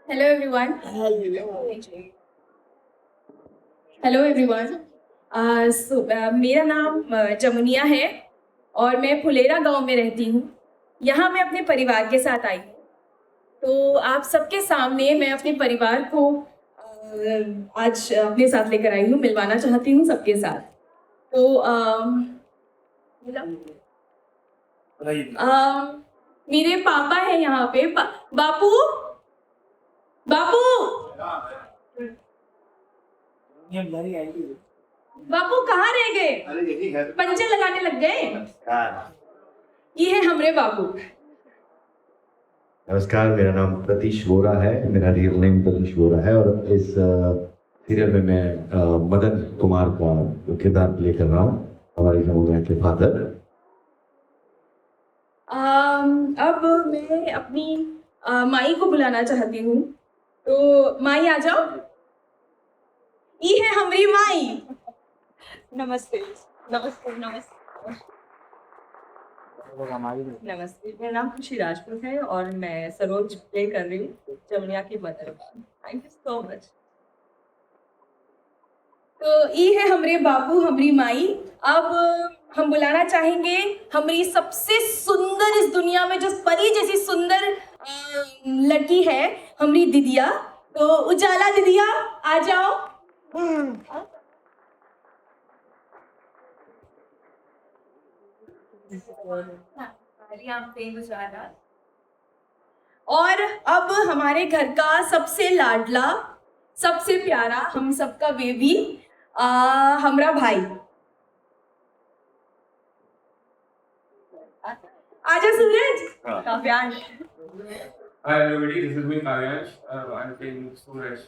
Hello everyone. Hello everyone. मेरा नाम जमुनिया है और मैं फुलेरा गांव में रहती हूँ। यहाँ मैं अपने परिवार के साथ आई हूँ। तो आप सबके सामने मैं अपने परिवार को आज अपने साथ लेकर आई हूँ, मिलवाना चाहती हूँ सबके साथ। तो मेरे पापा है यहाँ पे। बापू बापू बापू कहाँ रह गए? पंचे लगाने लग गए। ये है हमारे बापू। नमस्कार, मेरा नाम प्रतीश वोरा है। मेरा रियल नेम प्रतीश वोरा है और इस सीरियल में मैं मदन कुमार का किरदार प्ले कर रहा हूँ, हमारी जमुनिया के फादर। अब मैं अपनी माई को बुलाना चाहती हूँ। तो माई आ जाओ। ये है हमारी माई। नमस्ते नमस्ते नमस्ते नमस्ते। मेरा नाम खुशी राजपूत है और मैं सरोज प्ले कर रही हूँ, जमुनिया की mother. Thank you so much. तो ये है हमारे बाबू, हमारी माई। अब हम बुलाना चाहेंगे हमारी सबसे सुंदर, इस दुनिया में जो परी जैसी सुंदर लड़की है, हमारी दीदिया। तो उजाला दीदिया आ जाओ। और अब हमारे घर का सबसे लाडला, सबसे प्यारा, हम सबका बेबी, हमारा भाई। आजा सूरज। काव्यांश। Hi everybody, this is me Kavyansh. I'm playing Suraj.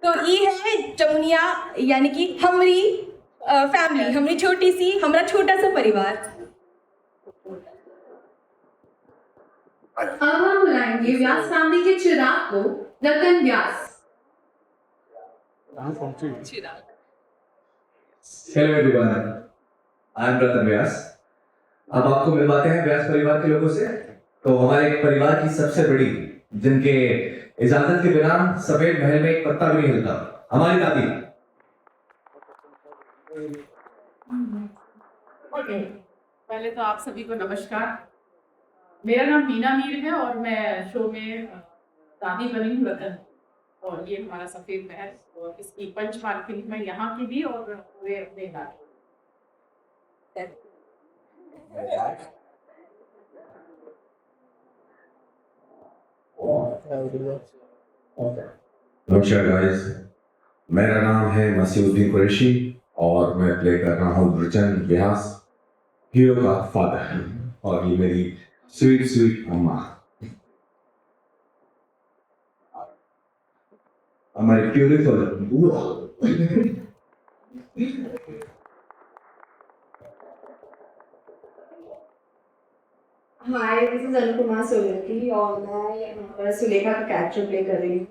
तो ये है जमुनिया, यानी कि हमारी फैमिली, हमारी छोटी सी, हमारा छोटा सा परिवार। अब हम बुलाएंगे व्यास फैमिली के चिराग को, रतन व्यास। चिराग। हेलो एवरीवन, आई एम रतन व्यास। अब आपको मिलवाते हैं व्यास परिवार के लोगों से। तो हमारे परिवार की सबसे बड़ी, जिनके इजाजत के बिना सफेद महल में एक पत्ता भी नहीं हिलता, हमारी दादी। पहले तो आप सभी को नमस्कार। मेरा नाम मीना मीर है और मैं शो में दादी बनी हूँ रतन। और ये हमारा सफेद महल और इसकी पंचमाल फिल्म में यहाँ की भी और पूरे अपने इलाके। नमस्कार गाइस, मेरा नाम है मसीउद्दीन कुरैशी और मैं प्ले कर रहा हूँ रुचन व्यास, हीरो का फादर। और ये मेरी स्वीट स्वीट अम्मा, हमारी ब्यूटीफुल बुआ। हाय, दिस इज अनुपमा सोलंकी और मैं यहाँ पर सुलेखा का कैरेक्टर प्ले कर रही हूँ।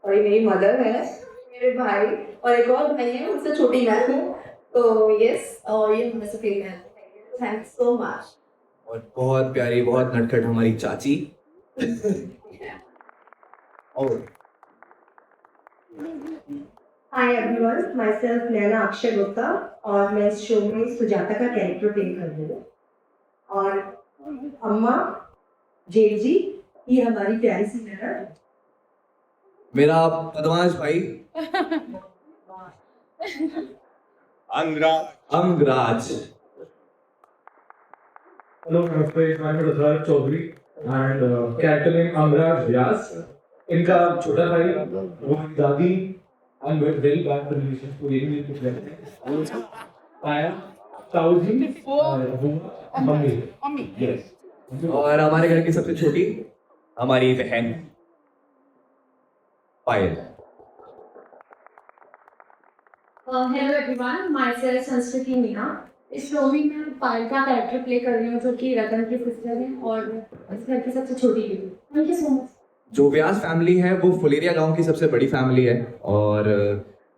और ये मेरी मदर है, मेरे भाई और एक और भाई है, उससे छोटी मैं हूँ। तो यस, और ये हमारे सफेद है। Thanks so much. और बहुत प्यारी, बहुत नटखट हमारी चाची। और हाय एवरीवन, माय सेल्फ नैना अक्षय गुप्ता और मैं इस शो में सुजाता का कैरेक्टर प्ले कर रही हूँ। और अम्मा जेल जी, ये हमारी प्यारी सी ननद। मेरा बदमाश भाई अंगराज। Hello, नमस्ते। I'm Rajwar Chaudhary and character name अमराज व्यास। इनका छोटा भाई, वो दादी and very bad relation to ये भी कुछ नहीं। पाया, ताऊ जी, मम्मी। Yes. और हमारे घर की सबसे छोटी हमारी बहन पायल। हेलो एवरीवन, माय सेल्फ संस्कृति मीना। इस शो में मैं पायल का कैरेक्टर प्ले कर रही हूँ, जो कि रतन की सिस्टर है और इस घर की सबसे छोटी बेटी। Thank you so much. जो व्यास फैमिली है वो फुलेरिया गांव की सबसे बड़ी फैमिली है और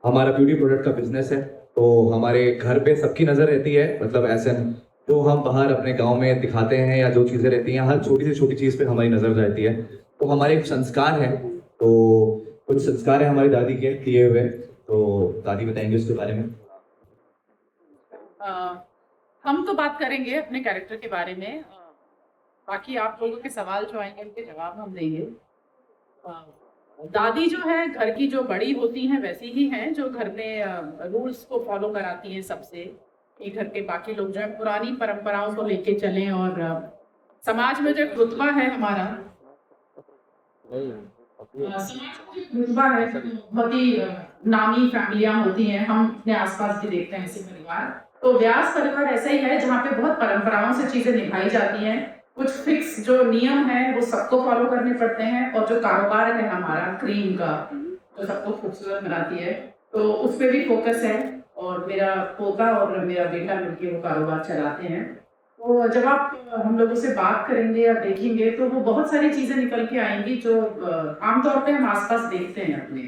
हमारा ब्यूटी प्रोडक्ट का बिजनेस है। तो हमारे घर पे सबकी नज़र रहती है, मतलब ऐसे जो हम बाहर अपने गांव में दिखाते हैं या जो चीज़ें रहती हैं, हर छोटी से छोटी चीज़ पे हमारी नज़र रहती है। तो हमारे एक संस्कार है, तो कुछ संस्कार है हमारी दादी के किए हुए, तो दादी बताएंगे उसके बारे में। हम तो बात करेंगे अपने कैरेक्टर के बारे में, बाकी आप लोगों के सवाल जो आएंगे उनके जवाब हम देंगे। दादी जो है घर की जो बड़ी होती हैं वैसी ही हैं, जो घर में रूल्स को फॉलो कराती हैं सबसे, कि घर के बाकी लोग जो है पुरानी परंपराओं को लेके चलें। और समाज में जो एक रुतबा है हमारा, समाज में जो रुतबा है, बहुत ही नामी फैमिलियां होती हैं, हम अपने आसपास भी देखते हैं ऐसे परिवार। तो व्यास परिवार ऐसा ही है जहाँ पे बहुत परंपराओं से चीजें निभाई जाती हैं, कुछ फिक्स जो नियम है वो सबको फॉलो करने पड़ते हैं, और जो कारोबार है हमारा क्रीम का जो सबको खूबसूरत बनाती है, तो उस पर भी फोकस है। और मेरा पोता और मेरा बेटा मिलकर वो कारोबार चलाते हैं। तो जब आप हम लोगों से बात करेंगे या देखेंगे तो वो बहुत सारी चीजें निकल के आएंगी जो आमतौर पे हम आसपास देखते हैं अपने।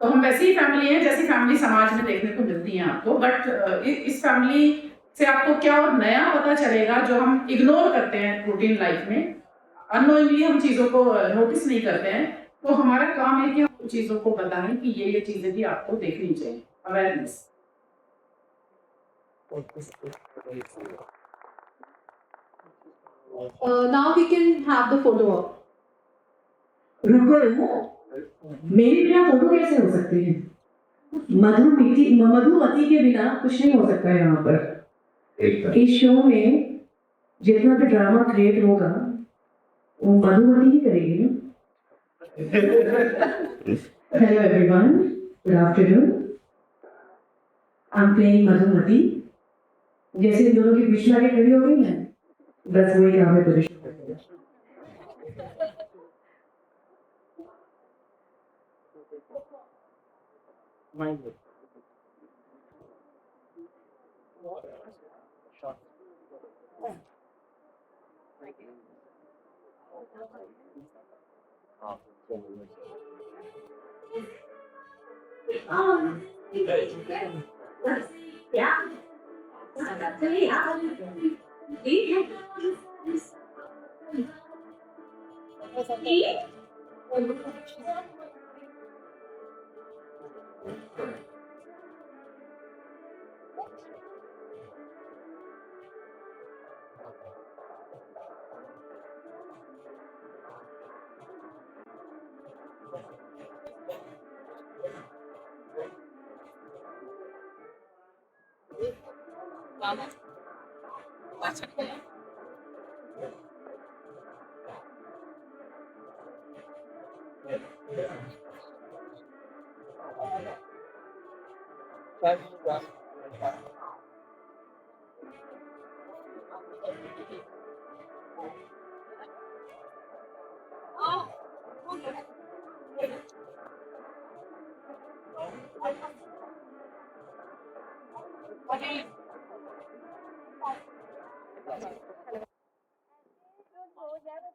तो हम वैसी ही फैमिली हैं जैसी फैमिली समाज में देखने को मिलती है आपको, बट इस फैमिली से आपको क्या और नया पता चलेगा जो हम इग्नोर करते हैं रूटीन लाइफ में, अननोइंगली हम चीज़ों को नोटिस नहीं करते हैं। तो हमारा काम है कि हम उन चीज़ों को बताएं कि ये चीज़ें भी आपको देखनी चाहिए, awareness. Now we can have the photo up. मेरे बिना फोटो कैसे हो सकते हैं? मधुमती के बिना कुछ नहीं हो सकता है यहाँ पर। इस शो में जितना भी ड्रामा क्रिएट होगा वो मधुमती ही करेगी ना। Hello everyone, good afternoon. I am playing Madhumati. जैसे इन दोनों के बीच में आके खड़ी हो गई है, बस वही काम है पोजीशन।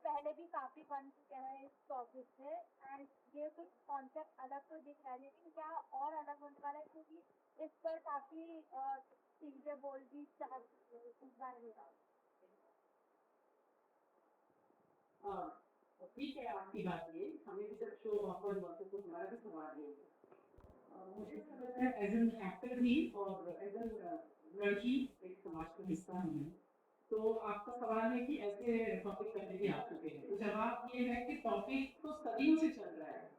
पहले भी काफी बन चुके हैं इस टॉपिक से, एंड ये कुछ कॉन्सेप्ट अलग तो दिख रहा है, लेकिन क्या और अलग होने वाला है, क्योंकि इस पर काफी चीजें बोल भी चाह इस बारे में। ठीक है आपकी बात, ये हमें भी जब शो ऑफर हुआ तो हमारा भी सवाल ये मुझे लगता है एज एन एक्टर भी और एज एन लड़की एक समाज का हिस्सा हूँ। तो आपका सवाल है कि ऐसे टॉपिक पहले भी आ चुके हैं, तो जवाब ये है कि टॉपिक तो सदियों से चल रहा है,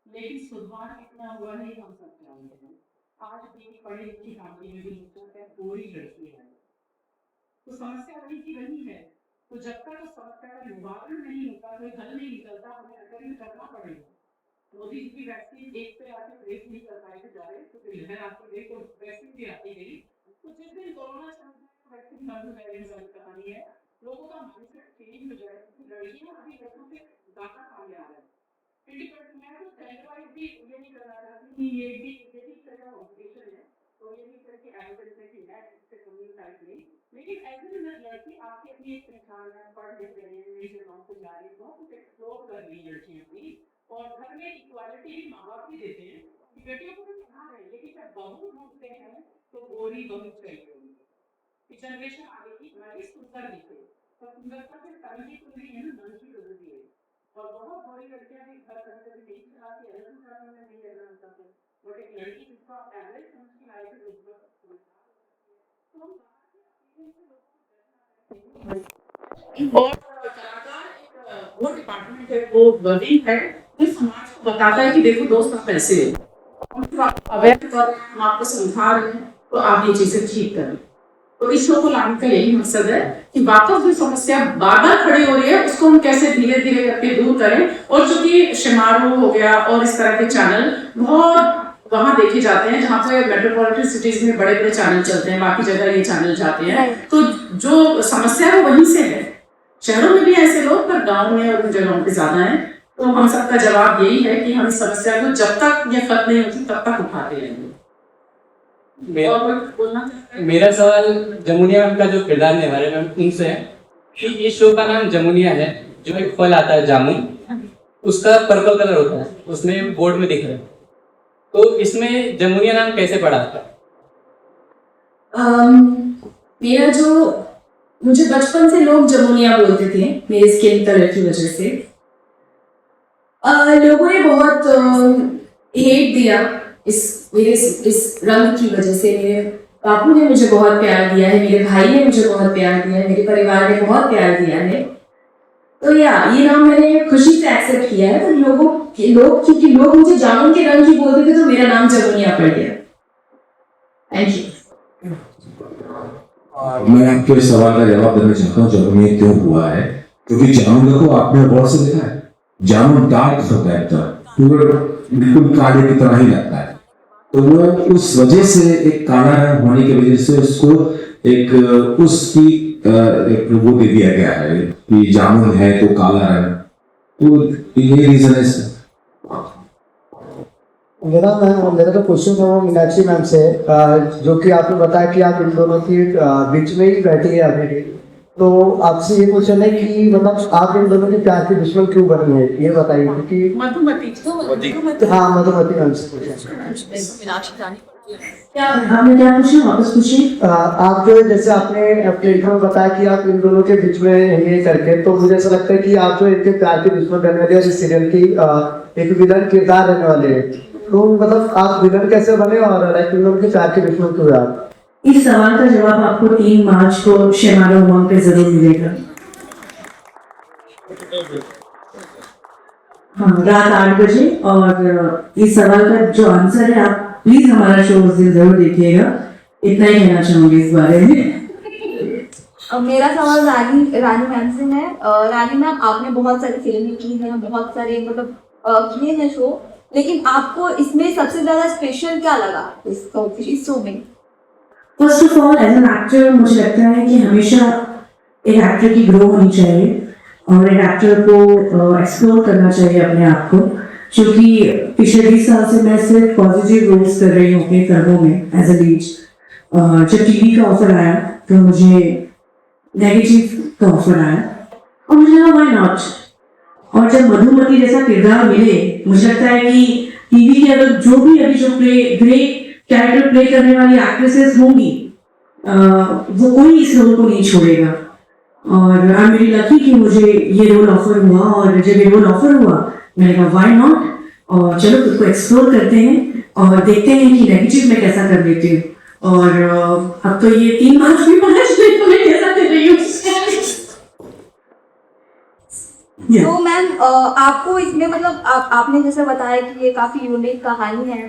लेकिन सुधार कितना हुआ है हम सब जानते हैं। आज भी पढ़ी लिखी फैमिली में भी पूरी लड़की है, तो समस्या वही की वही है। तो जब तक उस समस्या का निवारण नहीं होता, कोई हल नहीं निकलता, हमें अटेंड करना पड़ेगा। मोदी जी की वैक्सीन एक पे आके ब्रेक नहीं कर पाए थे जा रहे, तो फिर लहर आती गई, तो वैक्सीन भी आती गई। तो जिस दिन कोरोना चल रहा है, वैक्सीन बंद हो जाएगी, वाली कहानी है। लोगों का माइंडसेट चेंज हो जाएगा, क्योंकि लड़कियां अभी लड़कों से ज्यादा सामने आ रहे हैं। मैं तो सेंट्रलाइज भी ये नहीं करना चाहती कि ये भी एक तरह का ऑब्जेक्शन है, तो ये नहीं करके एविडेंस है कि मैं इससे कम्युनिटाइज नहीं, लेकिन ऐसे में लड़की आपकी अपनी एक पहचान है, पढ़ लिख रही है, मेरी जगहों से जा रही है, बहुत कुछ एक्सप्लोर कर रही है लड़की अपनी, और घर में इक्वालिटी माँ बाप भी देते हैं, बेटियों को भी पढ़ा रहे हैं, लेकिन जब बहू ढूंढते हैं तो गोरी बहू चाहिए उनको। जनरेशन आगे की हमारी सुंदर दिखे, तो सुंदरता से तन की कुंडली है ना, मन की जरूरी है। और बहुत बड़ी लड़कियां भी घर कभी कभी नहीं चलाती, अलग में नहीं रहना होता है, बट एक लड़की जिसको आप एवरेज समझ के लाए थे तो और कलाकार एक वो डिपार्टमेंट है, वो बड़ी है जो समाज को बताता है कि देखो दोस्त आप ऐसे अवेयर कर रहे हैं, हम आपको समझा रहे हैं, तो आप ये चीजें ठीक करें। तो इस शो को लाने का यही मकसद है कि वापस जो समस्या बार बार खड़ी हो रही है उसको हम कैसे धीरे धीरे करके दूर करें। और चूंकि शेमारू हो गया और इस तरह के चैनल बहुत वहाँ देखे जाते हैं जहाँ पे मेट्रोपॉलिटन सिटीज में बड़े बड़े चैनल चलते हैं, बाकी जगह ये चैनल जाते हैं, तो जो समस्या है वो वहीं से है। शहरों में भी ऐसे लोग, पर गाँव में और उन जगहों पे ज्यादा है। तो हम सबका जवाब यही है कि हम इस समस्या को जब तक ये खत्म नहीं होती तब तक उठाते रहेंगे। मेरा सवाल जमुनिया का जो किरदार निभा रहे हैं उनसे है कि इस शो का नाम जमुनिया है, जो एक फल आता है जामुन, उसका पर्पल कलर होता है, उसमें बोर्ड में दिख रहा है, तो इसमें जमुनिया नाम कैसे पड़ा था? मेरा जो मुझे बचपन से लोग जमुनिया बोलते थे मेरे स्किन कलर की वजह से। लोगों ने बहुत हेट दिया इस रंग की वजह से। मेरे बापू ने मुझे बहुत प्यार दिया है, मेरे भाई ने मुझे बहुत प्यार दिया है, मेरे परिवार ने बहुत प्यार दिया है। तो ये नाम मैंने खुशी से एक्सेप्ट किया है। तो क्योंकि लोग मुझे जामुन के रंग की बोलते थे तो मेरा नाम जमुनिया पड़ गया। Thank you. मैं आपके इस सवाल का जवाब देना चाहता हूँ जामुन ये क्यों हुआ है, क्योंकि जामुन को आपने गौर से देखा है, जामुन डार्क होता है, बिल्कुल काले की तरह ही लगता है। तो वो उस वजह से एक काला रंग होने की वजह से उसको एक उसकी एक वो दे दिया गया है कि जामुन है तो काला रंग, तो ये रीजन है। मेरा तो क्वेश्चन था वो मीनाक्षी मैम से, जो कि आपने बताया कि आप इन दोनों की बीच में ही बैठी है अभी, तो आपसे ये क्वेश्चन है कि मतलब आप इन दोनों के प्यार की दुश्मन क्यों बनी है, ये बताइए। क्योंकि मधुमती हाँ, मधुमती मैम से आपने क्या पूछा, वापस पूछिए। आप जो जैसे आपने अपने इंटरव्यू में बताया कि आप इन दोनों के बीच में ये करके, तो मुझे ऐसा लगता है कि आप जो इनके प्यार के दुश्मन बनने वाले और इस सीरियल की एक विलन किरदार रहने वाले हैं, तो मतलब आप विलन कैसे बने और लाइक इन दोनों के प्यार के दुश्मन क्यों हैं आप? इस सवाल का जवाब आपको 3 मार्च को शेमारू मॉल पे जरूर मिलेगा। हाँ, रात 8 बजे। और इस सवाल का जो आंसर है आप प्लीज हमारा शो उस दिन जरूर देखिएगा। इतना ही कहना चाहूंगी इस बारे में। मेरा सवाल रानी मैम से है। रानी मैम, आपने बहुत सारी फिल्में की हैं, बहुत सारे मतलब किए हैं शो, लेकिन आपको इसमें सबसे ज्यादा स्पेशल क्या लगा इस शो में? First of all as an actor मुझे लगता है कि हमेशा एक एक्टर की ग्रो होनी चाहिए और एक एक्टर को एक्सप्लोर करना चाहिए अपने आप को, क्योंकि पिछले 20 साल से मैं सिर्फ पॉजिटिव रोल्स कर रही हूँ अपनी फिल्मों में एज अ लीड। जब टीवी का ऑफर आया तो मुझे नेगेटिव का ऑफर आया और मुझे लगा व्हाई नॉट। और जब मधुमती जैसा किरदार मिले, मुझे लगता है कि टीवी के अगर जो भी अभी जो ग्रेट कैरेक्टर प्ले करने वाली एक्ट्रेसेस होंगी, वो कोई इस रोल को नहीं छोड़ेगा। और आई एम वेरी लकी कि मुझे ये रोल ऑफर हुआ, और जब ये रोल ऑफर हुआ मैंने कहा व्हाई नॉट, और चलो खुद को एक्सप्लोर करते हैं और देखते हैं कि नेगेटिव में कैसा कर लेती हूँ। और अब तो ये 3 मार्च भी पता चले तो मैं कैसा कर रही हूँ। तो मैम, आपको इसमें मतलब आपने जैसे बताया कि ये काफी यूनिक कहानी है,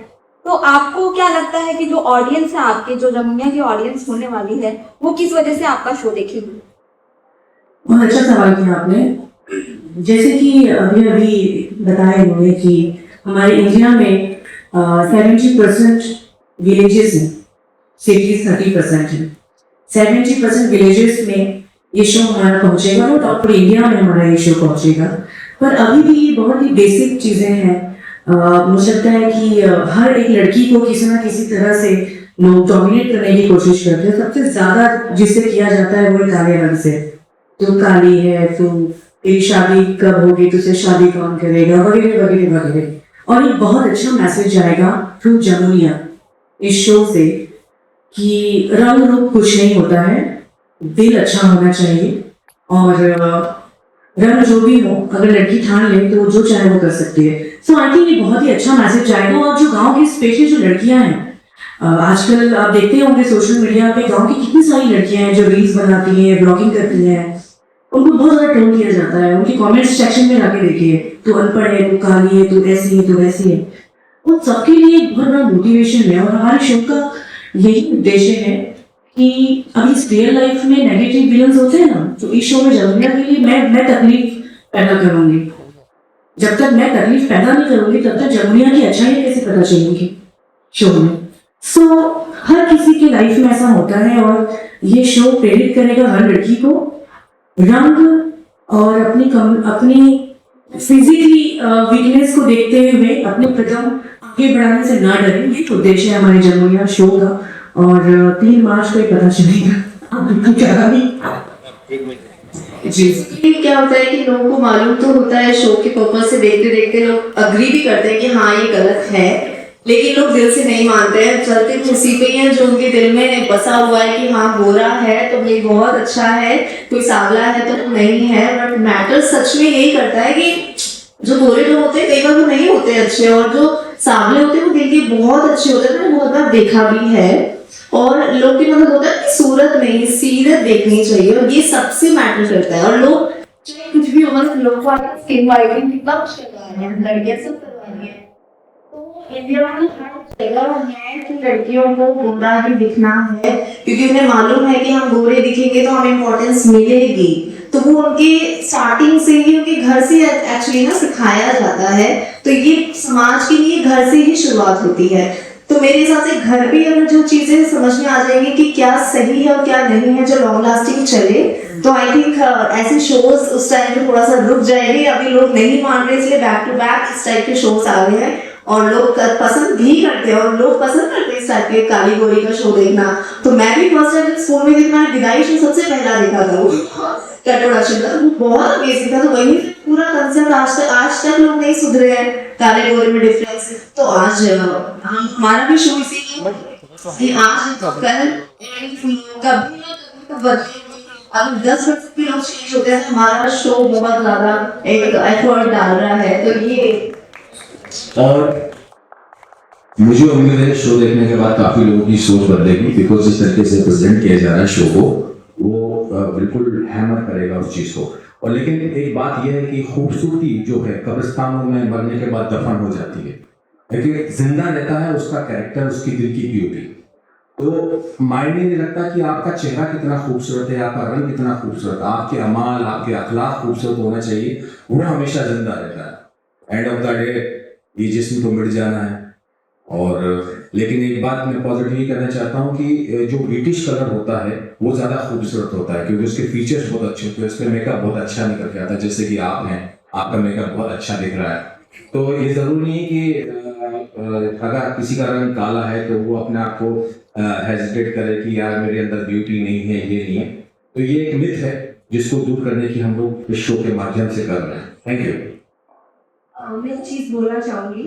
तो आपको क्या लगता है कि जो ऑडियंस है आपके, जो जमुनिया की ऑडियंस होने वाली है, वो किस वजह से आपका शो देखेगी? बहुत अच्छा सवाल किया आपने। जैसे कि अभी बताया हुए कि हमारे इंडिया में 70% विलेजेस हैं, सिटीज 30% हैं। 70% विलेजेस में ये शो हमारा पहुंचेगा और पूरे इंडिया में हमारा ये शो पहुंचेगा। पर अभी भी बहुत ही बेसिक चीज़ें हैं। मुझे लगता है कि हर एक लड़की को किसी ना किसी तरह से लोग डोमिनेट करने की कोशिश करते हैं। सबसे ज़्यादा जिससे किया जाता है वो काले रंग से, तू काली है, तू तेरी शादी कब होगी, तुझसे शादी कौन करेगा, वगैरह वगैरह वगैरह। और एक बहुत अच्छा मैसेज आएगा थ्रू जमुनिया इस शो से कि रंग रूप कुछ नहीं होता है, दिल अच्छा होना चाहिए। और रंग जो भी हो, अगर लड़की ठान ले तो जो चाहे वो कर सकती है। सो आई थिंक ये बहुत ही अच्छा मैसेज आएगा। और जो गांव की स्पेशली जो लड़कियां हैं, आजकल आप देखते होंगे सोशल मीडिया पे गांव की कितनी सारी लड़कियां हैं जो रील्स बनाती हैं, ब्लॉगिंग करती हैं, उनको बहुत ज़्यादा टोन किया जाता है। उनके कमेंट्स सेक्शन में जाके देखिए, तू अनपढ़ है, तू काली है, तू ऐसी है, तू वैसी है। उन सबके लिए एक बहुत बड़ा मोटिवेशन है। और हमारे शो का यही उद्देश्य है कि अभी इस रियल लाइफ में नेगेटिव विलन्स होते हैं ना, तो इस शो में जमुनिया के लिए मैं तकलीफ पैदा करूंगी। जब तक मैं तकलीफ पैदा नहीं करूंगी तब तक जमुनिया की अच्छाई कैसे पता चलेगी शो में। सो हर किसी की लाइफ में ऐसा होता है और ये शो प्रेरित करेगा हर लड़की को रंग और अपनी फिजिकली वीकनेस को देखते हुए अपने कदम आगे बढ़ाने से ना डरे। ये उद्देश्य है हमारे जमुनिया शो का। और 3 मार्च को ही पता चलेगा जी। क्या होता है कि लोगों को मालूम तो होता है, शो के पर्पज से देखते देखते लोग अग्री भी करते हैं कि हाँ ये गलत है, लेकिन लोग दिल से नहीं मानते हैं। चलते उसी पे ही है जो उनके दिल में बसा हुआ है कि हाँ गोरा है तो ये बहुत अच्छा है, कोई सांवला है तो नहीं है। बट मैटर सच में यही करता है कि जो गोरे लोग होते हैं कई बार वो नहीं होते अच्छे, और जो सांवले होते हैं वो दिल के बहुत अच्छे होते हैं। मैंने बहुत बार देखा भी है। और लोग की मतलब होता है कि सूरत नहीं सीरत देखनी चाहिए, और ये सबसे मैटर करता है। और लोग चाहे कुछ भी हो, मतलब लोग स्किन वाइटनिंग कितना कुछ करवा रहे हैं, लड़कियां सब करवा रही हैं। तो इंडिया में हर जगह है कि लड़कियों को गोरा ही दिखना है, क्योंकि उन्हें मालूम है कि हम गोरे दिखेंगे तो हमें इम्पोर्टेंस मिलेगी। तो वो उनके स्टार्टिंग से ही उनके घर से एक्चुअली ना सिखाया जाता है। तो ये समाज के लिए घर से ही शुरुआत होती है। तो मेरे हिसाब से घर भी अगर जो चीजें समझ में आ जाएंगी कि क्या सही है और क्या नहीं है, जो लॉन्ग लास्टिंग चले, तो आई थिंक ऐसे शोज उस टाइम पे थोड़ा सा रुक जाएंगे। अभी लोग नहीं मान रहे, इसलिए बैक टू बैक इस टाइप के शोज आ गए हैं और लोग पसंद भी करते हैं। और लोग पसंद करते हैं इस टाइप के काली गोरी का शो देखना। तो मैं भी फर्स्ट टाइम स्कूल में देखना विदाई शो सबसे पहला देखा था, वो इंट्रोडक्शन का, वो बहुत अमेजिंग था। तो वही पूरा कंसेप्ट आज तक लोग नहीं सुधरे हैं, काले गोरे में डिफरेंस। तो आज हम हमारा भी शो इसीलिए कि आज कल कभी अगर 10% भी लोग चेंज होते हैं तो हमारा शो बहुत ज्यादा एक एफर्ट डाल रहा है। तो ये और मुझे उम्मीद है शो देखने के बाद काफी लोगों की सोच बदलेगी, बिकॉज जिस तरीके से प्रेजेंट किया जा रहा है शो को, वो बिल्कुल हैमर करेगा उस चीज को। और लेकिन एक बात यह है कि खूबसूरती जो है कब्रिस्तानों में मरने के बाद दफन हो जाती है, लेकिन जिंदा रहता है उसका कैरेक्टर, उसकी दिल की ब्यूटी। तो मायने नहीं रखता कि आपका चेहरा कितना खूबसूरत है, आपका रंग कितना खूबसूरत, आपके अमाल आपके अखलाक खूबसूरत होना चाहिए, वो हमेशा जिंदा रहता है। एंड ऑफ द डे ये जिस्म तो मिट जाना है। और लेकिन एक बात मैं पॉजिटिव ये कहना चाहता हूँ कि जो ब्रिटिश कलर होता है वो ज़्यादा खूबसूरत होता है, क्योंकि उसके फीचर्स बहुत अच्छे होते हैं, उसका मेकअप बहुत अच्छा निकल के आता है। जैसे कि आप हैं, आपका मेकअप बहुत अच्छा दिख रहा है। तो ये ज़रूरी नहीं कि अगर किसी का रंग काला है तो वो अपने आप को हेजिटेट करे कि यार मेरे अंदर ब्यूटी नहीं है, ये नहीं है। तो ये एक मिथ है जिसको दूर करने की हम लोग इस शो के माध्यम से कर रहे हैं। Thank you. मैं एक चीज बोलना चाहूंगी,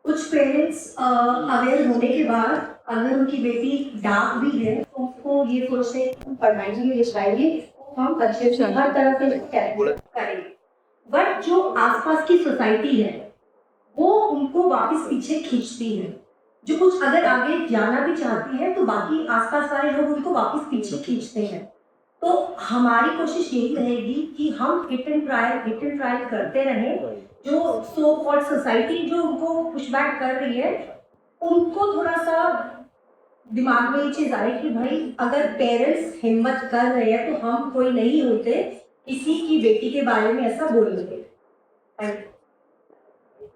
कुछ पेरेंट्स अवेयर होने के बाद अगर उनकी बेटी डार्क भी है तो उसको ये सोचते हैं पढ़ाएंगे लिखाएंगे हम अच्छे से हर तरह से करेंगे। बट जो आसपास की सोसाइटी है वो उनको वापस पीछे खींचती है। जो कुछ अगर आगे जाना भी चाहती है तो बाकी आसपास वाले लोग उनको वापस पीछे खींचते हैं। तो हमारी कोशिश यही रहेगी कि हम हिट एंड ट्रायल करते रहें। जो सो कॉल्ड सोसाइटी जो उनको पुशबैक कर रही है, उनको थोड़ा सा दिमाग में ये चीज आए कि भाई अगर पेरेंट्स हिम्मत कर रहे हैं तो हम कोई नहीं होते किसी की बेटी के बारे में ऐसा बोलेंगे।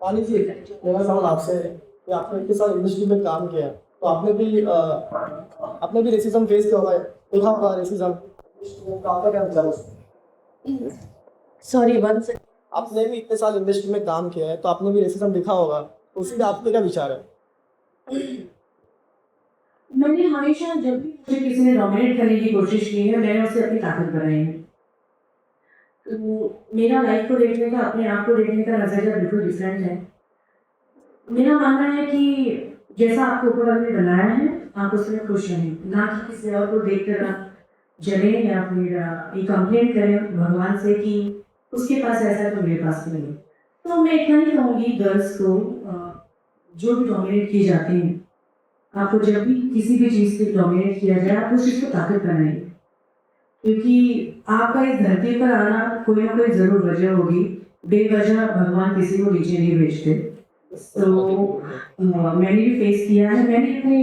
पानी जी, मेरा सवाल आपसे है कि आपने इतने साल इंडस्ट्री में काम किया है, तो आपने भी रेसिज्म फेस किया होगा, देखा होगा रेसिज्म, आपका क्या विचार है? Sorry one second. आपने भी इतने साल इंडस्ट्री में काम किया है तो आपने भी रेसिज्म देखा होगा, तो उसी पे आपके क्या विचार है? मैंने हमेशा जब भी मुझे किसी ने डोमिनेट करने की कोशिश की है, मैंने उसे अपनी ताकत बनाई है। तो मेरा लाइफ को देखने का, अपने आप को देखने का नजरिया बिल्कुल डिफरेंट है। मेरा मानना है कि जैसा आपको ऊपर वाले ने बनाया है आप उसमें खुश रहें, ना कि किसी और को देखकर आप जलें या फिर ये कंप्लेंट करें भगवान से कि उसके पास ऐसा है तो मेरे पास नहीं है। तो मैं इतना ही कहूँगी गर्ल्स को जो भी डोमिनेट किए जाते हैं, आपको जब भी किसी भी चीज़ से डोमिनेट किया जाए आप उस चीज़ को ताकत बनाइए, क्योंकि आपका इस धरती पर आना कोई ना कोई ज़रूर वजह होगी। बेवजह भगवान किसी को नीचे नहीं भेजते। तो मैंने भी फेस किया है, मैंने अपने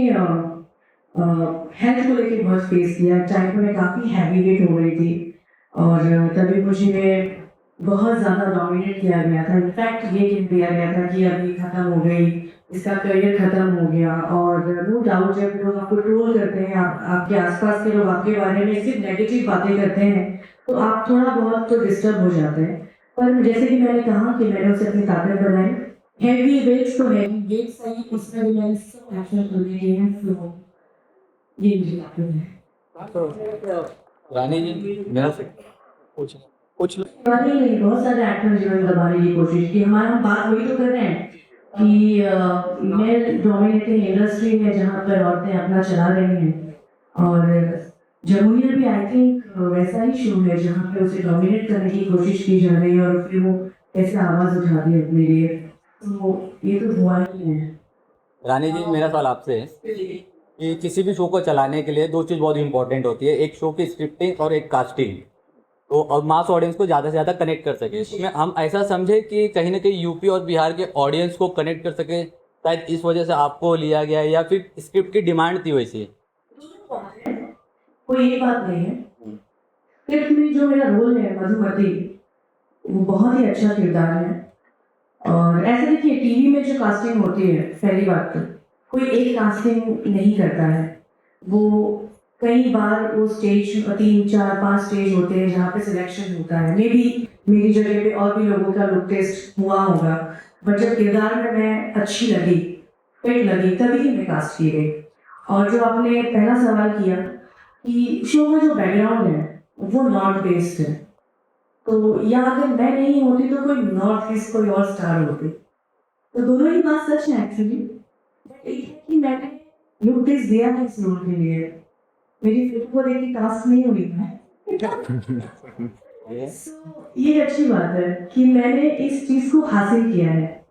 हेल्थ को लेकर बहुत फेस किया। टाइम पर मैं काफ़ी हैवी वेट हो रही थी और तभी मुझे बहुत ज़्यादा डोमिनेट किया गया था। इनफैक्ट ये कह दिया गया था कि अभी ख़त्म हो गई, इसका करियर ख़त्म हो गया। और नो डाउट जब लोग आपको ट्रोल करते हैं, आपके आसपास के लोग आपके बारे में सिर्फ नेगेटिव बातें करते हैं, तो आप थोड़ा बहुत तो डिस्टर्ब हो जाते हैं। पर जैसे कि मैंने कहा कि मैंने उसे अपनी ताकत बनाई। हैवी वेट्स तो हैवी वेट सही, उसमें भी मैंने सब एक्शन कर लिए हैं। तो ये मुझे ताकत है। रानी जी मेरा से कुछ नहीं, बहुत सारे एक्टर्स जिन्होंने दबाने की कोशिश की। हम बात वही तो कर रहे हैं कि मेल डोमिनेटिंग इंडस्ट्री है जहाँ पर औरतें अपना चला रही हैं, और जमुनिया भी आई थिंक वैसा ही शो है जहाँ पे उसे डोमिनेट करने की कोशिश की जा रही है और फिर वो ऐसे आवाज़ उठाती है अपने लिए। तो ये तो हुआ ही है। रानी जी मेरा सवाल आपसे है कि किसी भी शो को चलाने के लिए दो चीज़ बहुत इंपॉर्टेंट होती है, एक शो की स्क्रिप्टिंग और एक कास्टिंग। तो और मास ऑडियंस को ज़्यादा से ज़्यादा कनेक्ट कर सके, इसमें हम ऐसा समझे कि कहीं ना कहीं यूपी और बिहार के ऑडियंस को कनेक्ट कर सके, शायद इस वजह से आपको लिया गया है या फिर स्क्रिप्ट की डिमांड थी वैसी। कोई एक बात नहीं है। स्क्रिप्ट में जो मेरा रोल है मधुमती, वो बहुत ही अच्छा किरदार है। और ऐसे देखिए टीवी में जो कास्टिंग होती है, पहली बात तो कोई एक कास्टिंग नहीं करता है, वो कई बार वो स्टेज 3, 4, 5 स्टेज होते हैं जहाँ पे सिलेक्शन होता है। मे बी मेरी जगह पे और भी लोगों का लुक टेस्ट हुआ होगा, बट जब किरदार में मैं अच्छी लगी, फिट लगी, तभी ही मैं कास्ट की गई। और जो आपने पहला सवाल किया कि शो में जो बैकग्राउंड है वो नॉर्थ बेस्ड है, तो या अगर मैं नहीं होती तो कोई नॉर्थ ईस्ट कोई और स्टार होती। तो दोनों ही बात सच है एक्चुअली। एक है कि मैंने लुक टेस्ट दिया है इस रोल के लिए, मेरी फिल्म को देखी कास्ट नहीं हुई है। So, ये अच्छी बात है कि मैंने इस चीज़ को हासिल किया है,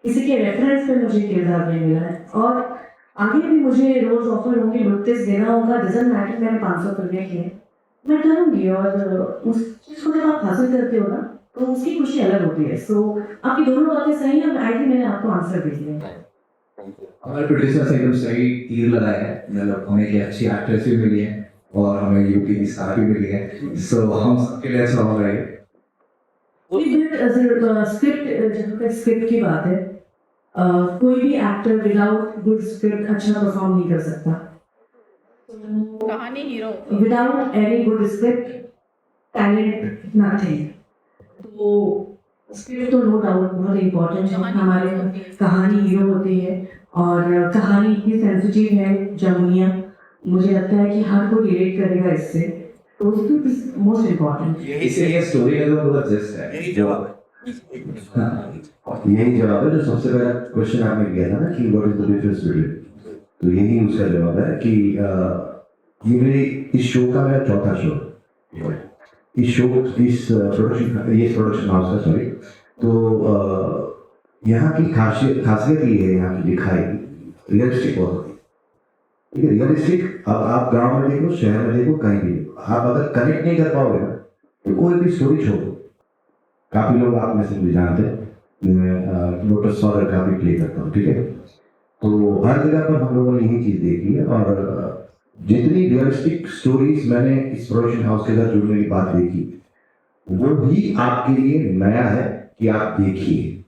किसी के रेफरेंस पे मुझे किरदार नहीं मिला है। और आगे भी मुझे रोज ऑफर होंगे, लुक टेस्ट देना होगा, डजंट मैटर मैंने 500 फिल्में की हैं, मैं करूँगी। और उस चीज़ को जब आप हासिल करते हो ना तो उसकी खुशी अलग होती है। सो आपकी दोनों बातें सही हैं, आई थिंक मैंने आपको आंसर दे दिया है। हमारे प्रोड्यूसर से एकदम सही तीर लगाया है, मतलब हमें एक अच्छी एक्ट्रेस भी मिली है और हमें यूपी की स्टार भी मिली है, सो हम सबके लिए अच्छा हो रहा है। स्क्रिप्ट, जहाँ पे स्क्रिप्ट की बात है, कोई भी एक्टर विदाउट गुड स्क्रिप्ट अच्छा परफॉर्म नहीं कर सकता। कहानी hero without any good script talent nothing. तो स्क्रिप्ट तो नो डाउट बहुत इम्पोर्टेंट है। हमारे कहानी हीरो होती है और कहानी इतनी सेंसिटिव है जमुनिया, मुझे लगता है कि हर कोई रिलेट करेगा इससे, तो स्क्रिप्ट इज मोस्ट इम्पोर्टेंट। इसीलिए स्टोरी का तो बहुत जस्ट है। यही जवाब है जो सबसे पहला क्वेश्चन आपने किया था ना कि what is the difference between, तो यही उसका जवाब है कि ये मेरे इस शो का मेरा चौथा शो, इस प्रोडक्शन हाउस का, सॉरी। तो यहाँ की खासियत ये है, यहाँ की लिखाई रियलिस्टिक बहुत होती है। ठीक है, रियलिस्टिक। अब आप गांव में देखो, शहर में देखो, कहीं भी देखो, आप अगर कनेक्ट नहीं कर पाओगे ना तो कोई भी स्टोरी छोड़ो। काफ़ी लोग आप में से भी जानते हैं, मैं लोटस फॉदर का भी प्ले करता हूँ, ठीक है। तो हर जगह पर हम लोगों ने यही चीज़ देखी है, और जितनी रियलिस्टिक स्टोरीज मैंने इस प्रोडक्शन हाउस के साथ जुड़ने की बात देखी, वो भी आपके लिए नया है कि आप देखिए,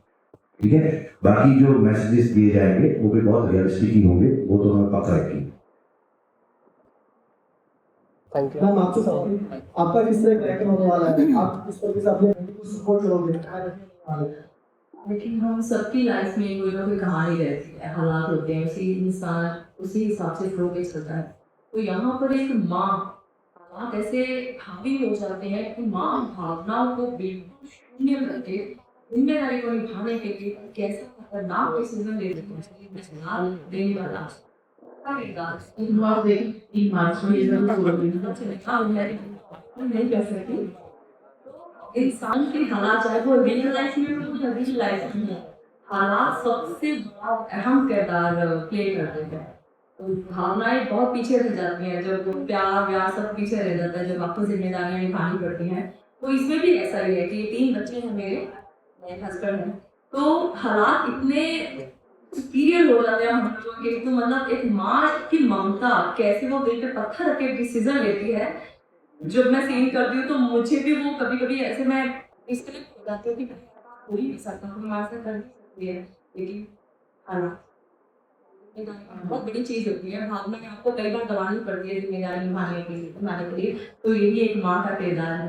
ठीक है। बाकी जो मैसेजेस दिए जाएंगे वो भी बहुत रियलिस्टिक ही होंगे, वो तो हमें पता है। Thank you ma'am. आपसे सवाल, आपका किस तरह कैरेक्टर होने वाला है, आप किस तरह से अपने को सपोर्ट करोगे? लेकिन हम सबकी लाइफ में कोई ना कोई कहानी रहती है, हालात होते हैं, उसी इंसान उसी हिसाब से फ्लो में चलता है। तो यहाँ पर एक माँ, हालात ऐसे हावी हो जाते हैं कि माँ भावनाओं को बिल्कुल शून्य करके जिम्मेदारी को निभाने के लिए कैसा नाम के सीजन ले लेते हैं नाम देने वाला नहीं कर सकती इंसान के हालात चाहे वो रियल लाइफ में हो या रियल लाइफ में हालात सबसे बड़ा अहम किरदार प्ले करते हैं तो भावनाएं बहुत पीछे रह जाती हैं जब प्यार व्यार सब पीछे रह जाता है जब आपको जिम्मेदारियां निभानी पड़ती हैं तो इसमें भी ऐसा ही है कि 3 बच्चे हैं मेरे हस्बैंड हैं तो हालात इतने सुपीरियर हो जाते हैं हम लोगों के तो मतलब एक माँ की ममता कैसे वो दिल पे पत्थर रख के डिसीजन लेती है जब मैं सीन करती हूँ तो मुझे भी वो कभी कभी ऐसे मैं इसके लिए हो जाती हूँ कि हो ही नहीं सकता हूँ मैं ऐसा कर नहीं सकती है लेकिन हालात बहुत बड़ी चीज होती है भावना आपको कई बार दबानी पड़ती है जिम्मेदारी निभाने के लिए तो यही एक माँ का किरदार है।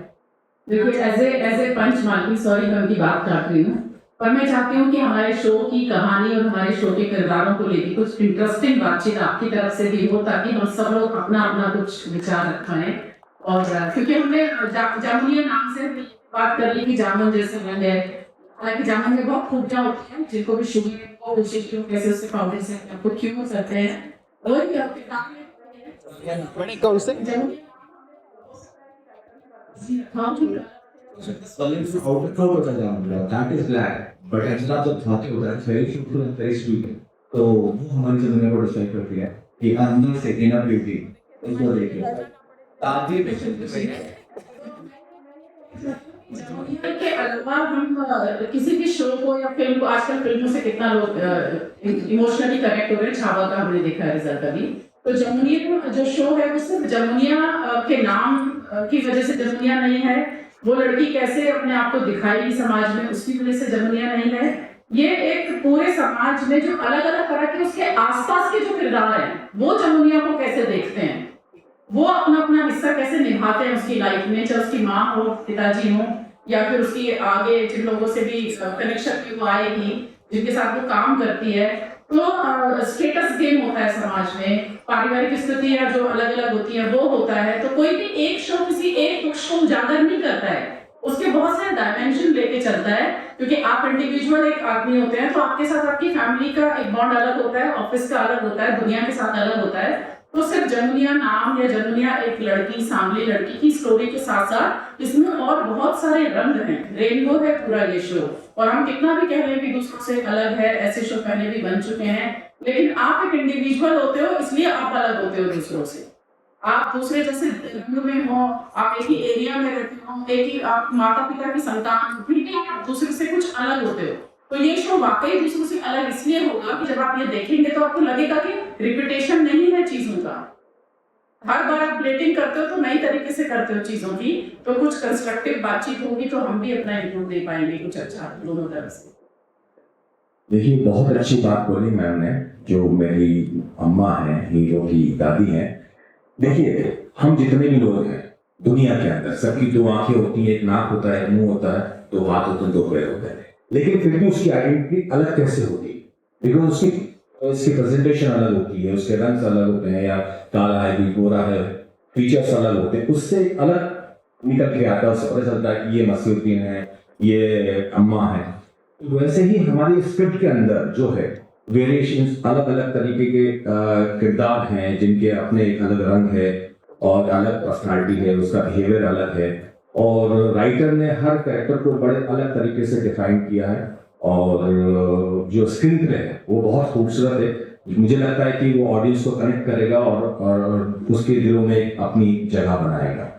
देखिए एज ए पंचमाली सॉरी मैं उनकी बात काट रही हूँ पर मैं चाहती हूँ कि हमारे शो की कहानी और हमारे शो के किरदारों को लेकर कुछ इंटरेस्टिंग बातचीत आपकी तरफ से भी हो ताकि हम सब लोग अपना अपना कुछ विचार रखें और क्योंकि हमने जामुनिया नाम से बात कर ली कि जामुन जैसे रंग है हालांकि जामुन में बहुत खूबियां होती हैं जिनको भी शुरू में वो कोशिश क्यों कैसे उससे फाउंडेशन आपको क्यों करते हैं और क्या बड़े कौन से हाँ ठीक है outer cover होता है that is black but अंदर जब खाते होता है very beautiful and very sweet तो वो हमारी दुनिया को डिस्क्राइब करती है कि अंदर से इनर ब्यूटी उसको देखिए ताकि के अलावा हम किसी भी शो को या फिल्म को आजकल फिल्मों से कितना लोग इमोशनली कनेक्ट हो रहे हैं छावा का हमने देखा है रिजल्ट अभी तो जमुनिया जो शो है वो सिर्फ जमुनिया के नाम की वजह से जमुनिया नहीं है वो लड़की कैसे अपने आप को दिखाएगी समाज में उसकी वजह से जमुनिया नहीं है ये एक पूरे समाज में जो अलग अलग तरह के उसके आसपास के जो किरदार हैं वो जमुनिया को कैसे देखते हैं वो अपना अपना हिस्सा कैसे निभाते हैं उसकी लाइफ में चाहे उसकी माँ हो पिताजी हो या फिर उसकी आगे जिन लोगों से भी कनेक्शन में वो आएगी जिनके साथ वो काम करती है तो स्टेटस गेम होता है समाज में पारिवारिक स्थितियां जो अलग अलग होती हैं वो होता है तो कोई भी एक शो किसी एक पक्ष को उजागर नहीं करता है उसके बहुत सारे डायमेंशन लेके चलता है क्योंकि आप इंडिविजुअल एक आदमी होते हैं तो आपके साथ आपकी फैमिली का एक बॉन्ड अलग होता है ऑफिस का अलग होता है दुनिया के साथ अलग होता है तो सिर्फ जमुनिया नाम या जमुनिया एक लड़की सांवली लड़की की स्टोरी के साथ साथ इसमें और बहुत सारे रंग हैं रेनबो है पूरा ये शो और हम कितना भी कह लें कि दूसरों से अलग है ऐसे शो पहले भी बन चुके हैं लेकिन आप एक इंडिविजुअल होते हो इसलिए आप अलग होते हो दूसरों से आप दूसरे जैसे रंग में हो आप एक ही एरिया में रहते हो एक ही आप माता पिता की संतान फिर भी आप दूसरे से कुछ अलग होते हो तो ये शो वाकई दूसरों से अलग इसलिए होगा कि जब आप ये देखेंगे तो आपको लगेगा कि रिपीटेशन नहीं है चीजों का हर बार आप प्लेटिंग करते हो तो नई तरीके से करते हो चीजों की तो कुछ कंस्ट्रक्टिव बातचीत होगी तो हम भी अपना इनपुट दे पाएंगे कुछ अच्छा दोनों तरफ से देखिए बहुत अच्छी बात बोली मैम ने जो मेरी अम्मा है हीरो की दादी है देखिए हम जितने भी लोग हैं दुनिया के अंदर सबकी 2 आंखें होती हैं एक नाक होता है मुंह होता है 2 हाथ होते हैं 2 पैर होते हैं लेकिन फिर भी उसकी आइडेंटिटी अलग कैसे होती है बिकॉज उसकी प्रेजेंटेशन अलग होती है उसके रंग अलग होते हैं या काला है कोई गोरा है फीचर्स अलग होते हैं उससे अलग निकल के आता है उससे पता चलता है कि ये मसीहुद्दीन है ये अम्मा है वैसे ही हमारी स्क्रिप्ट के अंदर जो है वेरिएशंस अलग अलग तरीके के किरदार हैं जिनके अपने एक अलग रंग है और अलग पर्सनालिटी है उसका बिहेवियर अलग है और राइटर ने हर कैरेक्टर को बड़े अलग तरीके से डिफाइन किया है और जो स्क्रीन प्ले है वो बहुत खूबसूरत है मुझे लगता है कि वो ऑडियंस को कनेक्ट करेगा और उसके दिलों में अपनी जगह बनाएगा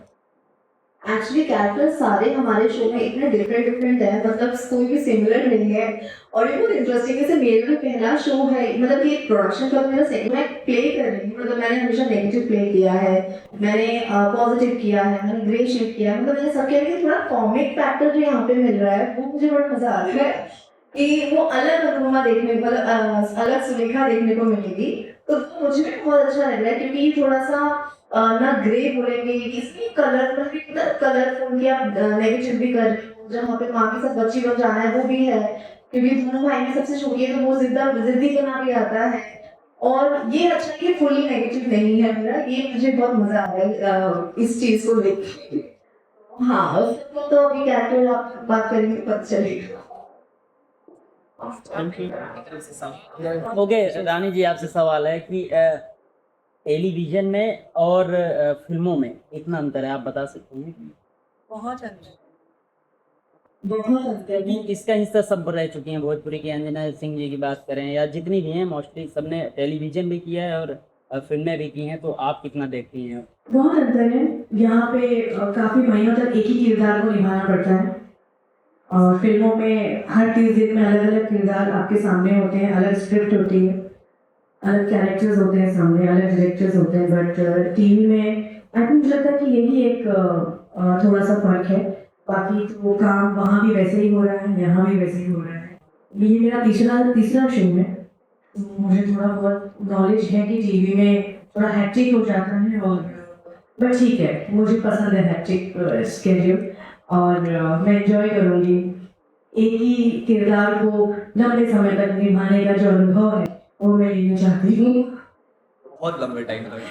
एक्चुअली कैरेक्टर सारे हमारे शो में इतने डिफरेंट है मतलब कोई भी सिमिलर नहीं है और ये बहुत इंटरेस्टिंग है मेरा भी पहला शो है मतलब ये प्रोडक्शन का मेरा सेकंड मैं प्ले कर रही हूँ मतलब मैंने हमेशा नेगेटिव प्ले किया है मैंने पॉजिटिव किया है मैंने ग्रे शेड किया है मतलब मैंने सब किया लेकिन थोड़ा कॉमिक फैक्टर जो यहाँ पे मिल रहा है वो मुझे बड़ा मजा आ रहा है कि वो अलग अनुपमा देखने मतलब अलग सुलेखा देखने को मिलेगी तो मुझे भी बहुत अच्छा लग रहा है क्योंकि थोड़ा सा ना ग्रे बोलेंगे इसमें कलरफुल की आप नेगेटिव भी कर रहे हो जहाँ पे माँ के साथ बच्ची बन जाना है वो भी है क्योंकि दोनों भाई में सबसे छोटी है तो वो जिद्दी करना भी आता है और ये अच्छा है कि फुली नेगेटिव नहीं है मेरा ये मुझे बहुत मजा आ रहा है इस चीज को देख के हाँ तो अभी कैरेक्टर आप बात करेंगे पता चलेगा ओके रानी जी, आपसे सवाल है कि टेलीविजन में और फिल्मों में कितना अंतर है, आप बता सकते हैं? बहुत अंतर बहुत अंतर है। किसका हिस्सा सब रह चुकी हैं, भोजपुरी की अंजना सिंह जी की बात करें या जितनी भी हैं, मोस्टली सबने टेलीविजन भी किया है और फिल्में भी की हैं, तो आप कितना देखती हैं? बहुत अंतर है। यहाँ पे काफी महीनों तक एक ही किरदार को निभाना पड़ता है और फिल्मों में हर 30 दिन में अलग अलग किरदार आपके सामने होते हैं, अलग स्क्रिप्ट होती है, अलग कैरेक्टर्स होते हैं सामने, अलग डायरेक्टर्स होते हैं। बट टीवी में आई थिंक मुझे लगता है कि यही एक थोड़ा सा फर्क है। बाकी तो काम वहाँ भी वैसे ही हो रहा है, यहाँ भी वैसे ही हो रहा है। ये मेरा तीसरा शो है, तो मुझे थोड़ा बहुत नॉलेज है कि टीवी में थोड़ा हैक्टिक हो जाता है और बट ठीक है, मुझे पसंद है हैक्टिक स्केड्यूल और मैं एंजॉय करूँगी। एक ही किरदार को लंबे समय तक निभाने का जो अनुभव है वो मैं लेना चाहती हूँ। बहुत लंबे टाइम तक।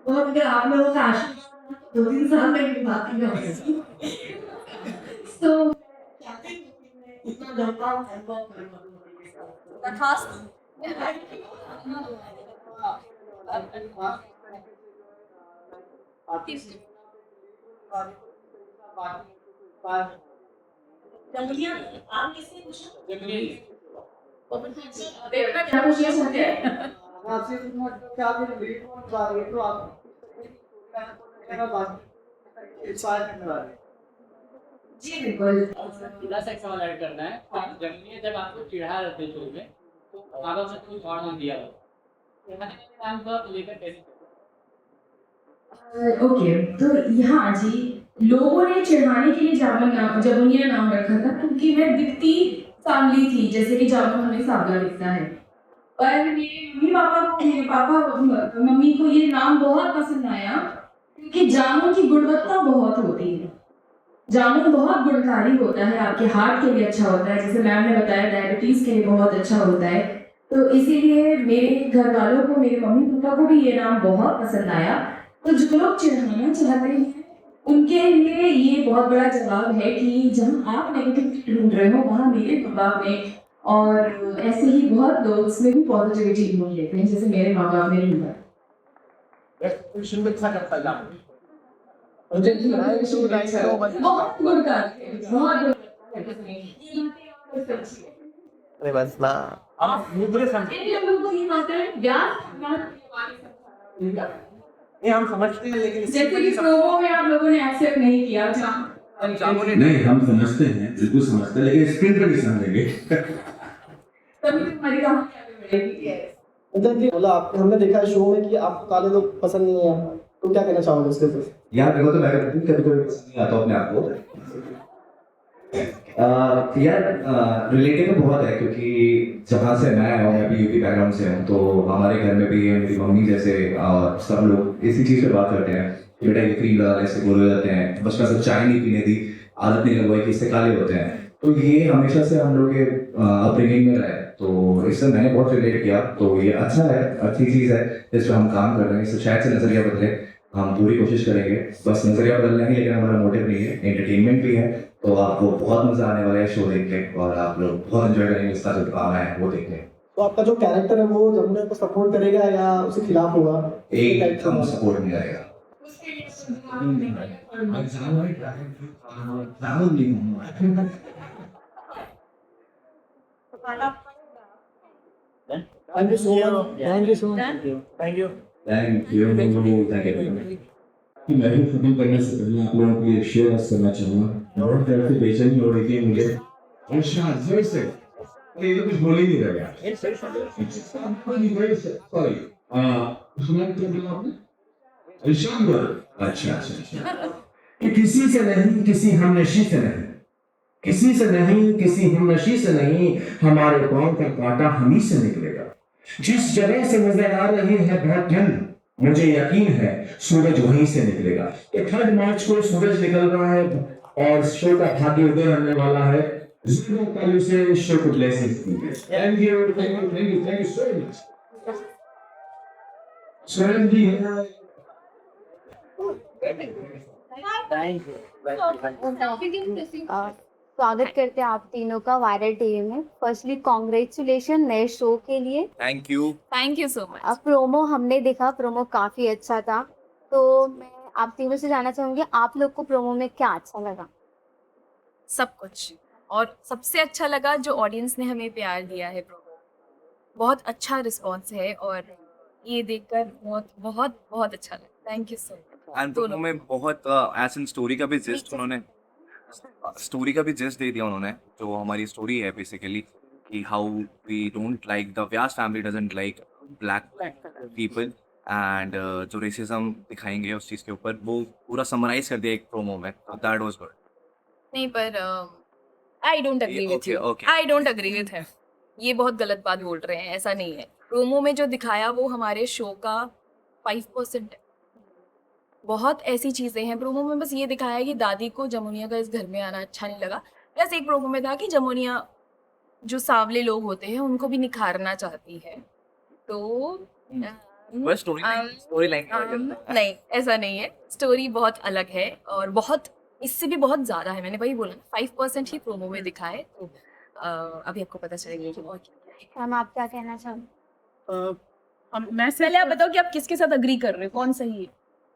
और अगर आप लोगों का आशीर्वाद 2-3 साल में निभाती हूँ तो चाहती हूँ कि मैं इतना लंबा अनुभव करूँ। खास आप किससे पूछा? देखना क्या पूछना चाहते हैं? आपसे क्या आप लीड कौन जा रही है तो आप इंस्पायर करने वाले हैं। जी बिल्कुल। थोड़ा सा एक सवाल ऐड करना है। जमुनिया जब आपको चिढ़ा रहे थे शुरू में, तो माँ बाप ने कुछ और नाम दिया हो, नाम को लेकर कैसे? ओके, तो यहाँ जी लोगों ने चिढ़ाने के लिए जमुनिया नाम रखा था क्योंकि मैं दिखती सांवली थी, जैसे कि जामुन हमें सांवला दिखता है। पर मेरे मम्मी को ये नाम बहुत पसंद आया क्योंकि जामुन की गुणवत्ता बहुत होती है। जामुन बहुत गुणकारी होता है, आपके हार्ट के लिए अच्छा होता है, जैसे मैम ने बताया डायबिटीज के लिए बहुत अच्छा होता है। तो इसीलिए मेरे घर वालों को, मेरे मम्मी पापा को भी ये नाम बहुत पसंद आया। तो जो लोग चिढ़ाना चाहते हैं उनके लिए ये बहुत बड़ा जवाब है कि जहाँ आप नेगेटिव ढूंढ रहे हो वहाँ मेरे माँ बाप ने और ऐसे ही बहुत लोग इसमें भी पॉजिटिविटी ढूंढ लेते हैं, जैसे मेरे माँ बाप ने ढूंढा। बहुत गुणकार थे, बहुत अरे बस ना आप मुझे समझ इन लोगों को ये बातें व्यास ये हम समझते हैं लेकिन जैसे कि प्रोमो में आप लोगों ने एक्सेप्ट नहीं किया नहीं, हम समझते हैं, बिल्कुल समझते हैं, लेकिन स्क्रीन पर नहीं समझेंगे। तभी तुम्हारी कहानी आगे बढ़ेगी। मतलब जी बोला आपने, हमने देखा है शो में कि आपको काले लोग पसंद नहीं है, तो क्या कहना चाहोगे इसके ऊपर? यार देखो, तो मैं कभी कभी पसंद नहीं आता अपने आप को। यार रिलेटेबल बहुत है क्योंकि जहाँ से मैं हूँ, मैं भी यूपी बैकग्राउंड से हूँ, तो हमारे घर में भी मेरी मम्मी जैसे सब लोग इसी चीज़ पे बात करते हैं कि बेटा ये क्रीम लगा ऐसे गोरे हो जाते हैं, बचपन से चाय नहीं पीने दी, आदत नहीं लगवाई कि इससे काले होते हैं। तो ये हमेशा से हम लोग के अपब्रिंगिंग में रहे, तो इससे मैंने बहुत रिलेट किया। तो ये अच्छा है, अच्छी चीज़ है, इस पर हम काम कर रहे हैं, इससे शायद से नज़रिया बदले, हम पूरी कोशिश करेंगे। बस नज़रिया बदलना ही लेकिन हमारा मोटिव नहीं है, एंटरटेनमेंट भी है। तो आपको बहुत मजा आने वाला है शो देख के और आप लोग बहुत एंजॉय करेंगे इसका जो काम है वो देख के। तो आपका जो कैरेक्टर है वो जमुना को सपोर्ट करेगा या उसके खिलाफ होगा? एकदम सपोर्ट नहीं करेगा। Thank you so much. Thank you so much. Thank you. Thank you, thank you. कि मैं भी खत्म करने से पहले आप लोगों को ये शेयर करना चाहूँगा। बहुत देर से बेचैनी हो रही थी मुझे। इरशाद जोर से, ये तो कुछ बोल ही नहीं रहा यार। सॉरी, सुना क्या बोला आपने? इरशाद बोल। अच्छा। कि किसी से नहीं, किसी हमनशी से नहीं, किसी से नहीं, किसी हमनशी से नहीं, हमारे पाँव का कांटा हम ही से निकलेगा। जिस जगह से नजर आ रही है बहुत ठंड, मुझे यकीन है सूरज वहीं से निकलेगा। 3 मार्च को सूरज निकल रहा है और शो का भाग्य उदय होने वाला है। जरूर कल से शो को ब्लेसिंग्स दीजिए। Thank you so much. स्वयं जी है। Thank you. स्वागत करते हैं आप तीनों का वायरल टीवी में। फर्स्टली कॉन्ग्रेचुलेशन नए शो के लिए। Thank you. Thank you so much. अब प्रोमो हमने देखा, प्रोमो काफ़ी अच्छा था। तो मैं आप तीनों से जानना चाहूँगी आप लोग को प्रोमो में क्या अच्छा लगा? सब कुछ, और सबसे अच्छा लगा जो ऑडियंस ने हमें प्यार दिया है। प्रोमो बहुत अच्छा रिस्पॉन्स है और ये देखकर बहुत बहुत बहुत अच्छा लगा। Thank you so much. And promo में बहुत एज इन स्टोरी का भी जिस्ट उन्होंने दे दिया उन्होंने, जो हमारी स्टोरी है बेसिकली कि how we don't like the Vyas family doesn't like black people and जो रेसिज्म दिखाएंगे उस चीज़ के ऊपर वो पूरा समराइज कर दिया एक प्रोमो में। That was good. नहीं पर I don't agree with you. okay. I don't agree with him. ये बहुत गलत बात बोल रहे हैं, ऐसा नहीं है। प्रोमो में जो दिखाया वो हमारे शो का 5% है। बहुत ऐसी चीज़ें हैं प्रोमो में, बस ये दिखाया है कि दादी को जमुनिया का इस घर में आना अच्छा नहीं लगा। प्लस एक प्रोमो में था कि जमुनिया जो सांवले लोग होते हैं उनको भी निखारना चाहती है। तो बस स्टोरी लाइन नहीं, ऐसा नहीं है। स्टोरी बहुत अलग है और बहुत इससे भी बहुत ज़्यादा है। मैंने वही बोला 5% ही प्रोमो में दिखा है। तो अभी आपको पता चलेगा कि और क्या है। मैम आप क्या कहना चाहोगे? मैं पहले आप बताओ कि आप किसके साथ अग्री कर रहे हो, कौन सही है?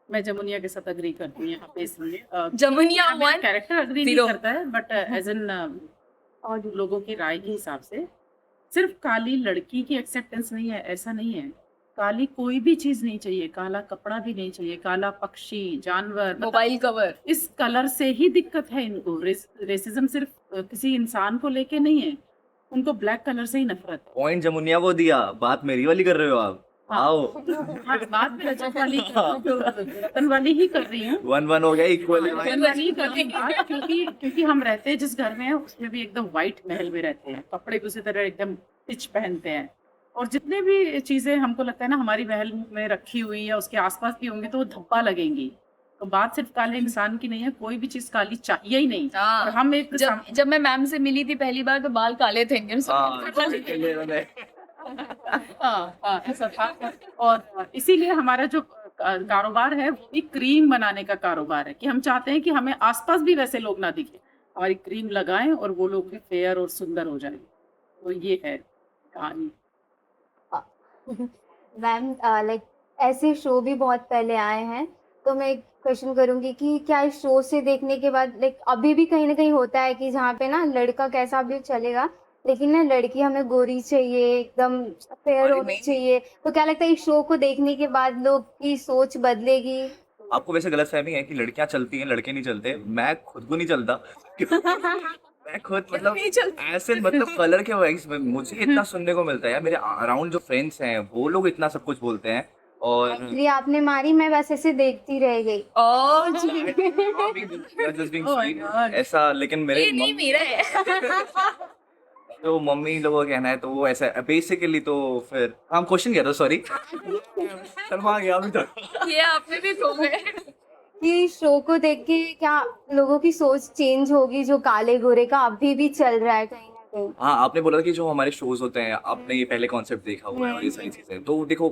मैं जमुनिया के साथ अग्री करती हूँ यहाँ पे, इसलिए जमुनिया वन कैरेक्टर अग्री नहीं करता है, बट एज एन और लोगों की राय के हिसाब से सिर्फ काली लड़की की एक्सेप्टेंस नहीं है, ऐसा नहीं है। काली कोई भी चीज नहीं चाहिए, काला कपड़ा भी नहीं चाहिए, काला पक्षी, जानवर, मोबाइल कवर, इस कलर से ही दिक्कत है इनको। रेसिज्म सिर्फ किसी इंसान को लेके नहीं है, उनको ब्लैक कलर से ही नफरत है। पॉइंट जमुनिया को दिया, बात मेरी वाली कर रहे हो आप। आओ बात में रजत वाली रतन वाली ही कर रही हूँ। 1-1 हो गया इक्वल। नहीं कर रही बात, क्योंकि हम रहते हैं जिस घर में है उसमें भी एकदम व्हाइट महल में रहते हैं, कपड़े भी उसी तरह एकदम रिच पहनते हैं, और जितने भी चीजें हमको लगता है ना हमारी महल में रखी हुई या उसके आसपास भी होंगी तो वो धब्बा लगेंगी। तो बात सिर्फ काले इंसान की नहीं है, कोई भी चीज काली चाहिए ही नहीं। और हम एक जब मैं मैम से मिली थी पहली बार तो बाल काले थे ऐसा था। और इसीलिए हमारा जो कारोबार है वो भी क्रीम बनाने का कारोबार है, कि हम चाहते हैं कि हमें आसपास भी वैसे लोग ना दिखे, हमारी क्रीम लगाएं और वो लोग भी फेयर और सुंदर हो जाएं। तो ये है कहानी। मैम लाइक ऐसे शो भी बहुत पहले आए हैं, तो मैं एक क्वेश्चन करूंगी कि क्या इस शो से देखने के बाद लाइक अभी भी कहीं ना कहीं होता है कि जहाँ पे ना लड़का कैसा भी चलेगा लेकिन ना लड़की हमें गोरी चाहिए, एकदम फेयर होनी चाहिए, तो क्या लगता है इस शो को देखने के बाद लोग की सोच बदलेगी? आपको वैसे गलतफहमी है कि लड़कियां चलती हैं लड़के नहीं चलते। मैं खुद को नहीं चलता मैं खुद मतलब ऐसे मतलब कलर के वाइज में मुझे इतना सुनने को मिलता है यार, मेरे अराउंड जो फ्रेंड्स हैं वो लोग इतना सब कुछ बोलते हैं। और एक्चुअली आपने मारी, मैं बस ऐसे देखती रह गई। Just being sweet, ऐसा, लेकिन मेरे नहीं मेरा है तो मम्मी लोगों का कहना है तो वो ऐसा बेसिकली। तो फिर हम क्वेश्चन किया था, सॉरी शर्मा गया अभी तक। ये आपने भी खो गए कि शो को देख के क्या लोगों की सोच चेंज होगी, जो काले गोरे का अभी भी चल रहा है कहीं ना कहीं? हाँ, आपने बोला था कि जो हमारे शोज होते हैं आपने ये पहले कॉन्सेप्ट देखा हुआ है और ये सारी चीजें। तो देखो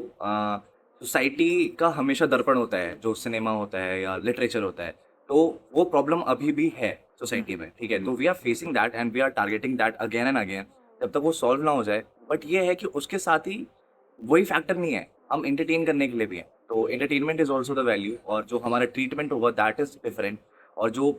सोसाइटी का हमेशा दर्पण होता है, जो सिनेमा होता है या लिटरेचर होता है, तो वो प्रॉब्लम अभी भी है सोसाइटी में, ठीक है। तो we are facing that and we are targeting that again and again जब तक वो सॉल्व ना हो जाए। बट ये है कि उसके साथ ही वही फैक्टर नहीं है, हम एंटरटेन करने के लिए भी हैं, तो entertainment is also the value. और जो हमारा ट्रीटमेंट होगा दैट इज डिफरेंट। और जो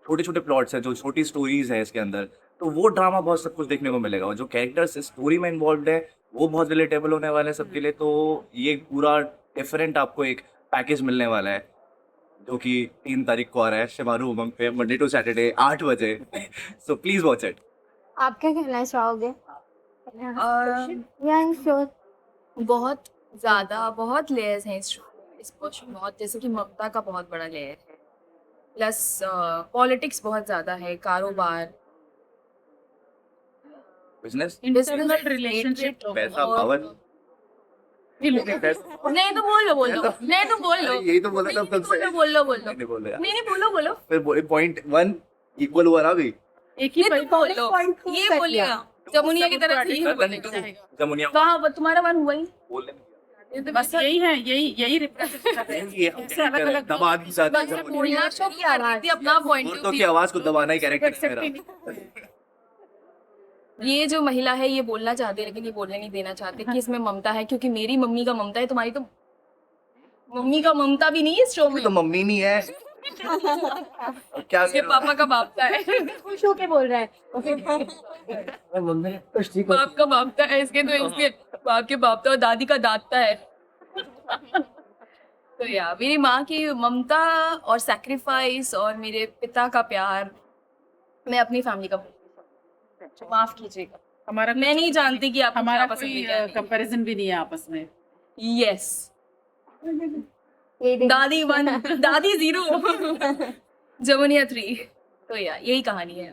छोटे छोटे प्लॉट्स हैं, जो छोटी स्टोरीज हैं इसके अंदर, तो वो ड्रामा बहुत सब कुछ देखने को मिलेगा। और जो कैरेक्टर्स स्टोरी में इन्वॉल्व है वो बहुत रिलेटेबल होने वाले हैं सबके लिए। तो ये पूरा डिफरेंट आपको एक पैकेज मिलने वाला है, जो कि 3 तारीख को आ रहा है शिमारू उमंग पे, मंडे टू सैटरडे 8 बजे। So please watch it. आप क्या कहना चाहोगे? या शो बहुत ज़्यादा बहुत लेयर्स हैं इस शो में। इस शो में बहुत, जैसे कि ममता का बहुत बड़ा लेयर है, प्लस पॉलिटिक्स बहुत ज़्यादा है, कारोबार, बिजनेस, इंटरनल रिलेशनशिप, पैसा, पावर। नहीं तो बोल लो नहीं तो बोल लो, यही तो बोला था तब से। बोल लो नहीं बोल रहा। नहीं बोलो फिर पॉइंट 1 इक्वल हुआ ना अभी। एक ही ये तो बोल लो, ये बोलिएगा जमुनिया की तरफ से ही बोलेगा। जमुनिया कहाँ तुम्हारा वन हुआ ही? बोलने बस यही है, यही रिप्रेजेंट कर रहे हैं। ऐसे अलग-अलग दबान की साथ बस बोलना शो की आवाज थी, अपना पॉइंट औरतों की आवाज को दबाना ही कैरेक्टर है मेरा। ये जो महिला है ये बोलना चाहती है लेकिन ये बोलने नहीं देना चाहते कि इसमें ममता है, क्योंकि मेरी मम्मी का ममता है, तुम्हारी तो मम्मी का ममता भी नहीं है इस शो में। तो मम्मी नहीं है क्या इसके पापा का बापता है। खुश होके बोल रहा है। बाप का बापता है इसके, तो इसके बाप के बापता और दादी का दादता है। तो या मेरी माँ की ममता और सैक्रिफाइस और मेरे पिता का प्यार मैं अपनी फैमिली का माफ कीजिएगा, हमारा मैं नहीं जानती कि आप हमारा कोई कंपैरिजन भी नहीं है आपस में। यस दादी 1 दादी 0 जमुनिया 3। तो या यही कहानी है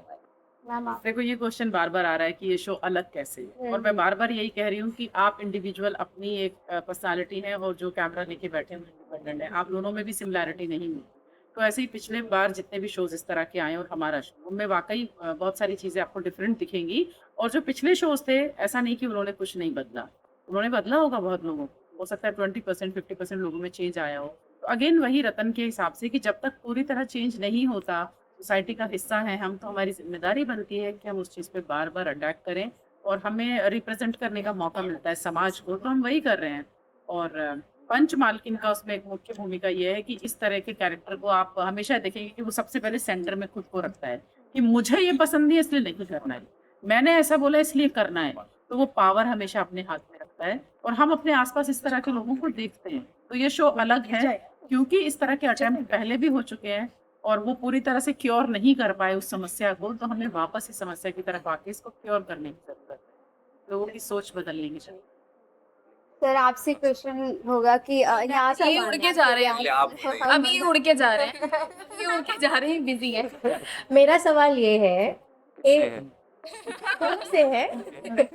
हमारी। देखो ये क्वेश्चन बार बार आ रहा है कि ये शो अलग कैसे है, और मैं बार बार यही कह रही हूँ कि आप इंडिविजुअल अपनी एक पर्सनालिटी है और जो कैमरा लेके बैठे हुए इंडिपेंडेंट है, आप दोनों में भी सिमिलैरिटी नहीं है। तो ऐसे ही पिछले बार जितने भी शोज इस तरह के आए और हमारा शो, उनमें वाकई बहुत सारी चीज़ें आपको डिफरेंट दिखेंगी। और जो पिछले शोज थे, ऐसा नहीं कि उन्होंने कुछ नहीं बदला, उन्होंने बदला होगा बहुत लोगों को, हो सकता है 20% 50% लोगों में चेंज आया हो। तो अगेन वही रतन के हिसाब से कि जब तक पूरी तरह चेंज नहीं होता, सोसाइटी का हिस्सा है हम, तो हमारी जिम्मेदारी बनती है कि हम उस चीज़ पे बार बार अटैक करें, और हमें रिप्रेजेंट करने का मौका मिलता है समाज को, तो हम वही कर रहे हैं। और पंच मालकिन का उसमें एक मुख्य भूमिका ये है कि इस तरह के कैरेक्टर को आप हमेशा देखेंगे कि वो सबसे पहले सेंटर में खुद को रखता है कि मुझे ये पसंद नहीं है इसलिए नहीं करना है, मैंने ऐसा बोला इसलिए करना है। तो वो पावर हमेशा अपने हाथ में रखता है, और हम अपने आसपास इस तरह के लोगों को देखते हैं। तो ये शो अलग है क्योंकि इस तरह के अटेम्प्ट पहले भी हो चुके हैं और वो पूरी तरह से क्योर नहीं कर पाए उस समस्या को, तो हमें वापस इस समस्या की तरफ आके इसको क्योर करने की जरूरत है, लोगों की सोच बदलने की जरूरत है। सर आपसे क्वेश्चन होगा कि यहाँ से ये उड़ के जा रहे हैं, अभी उड़ के जा रहे हैं, ये उड़ के जा रहे हैं, बिजी है। मेरा सवाल ये है कि कौन से है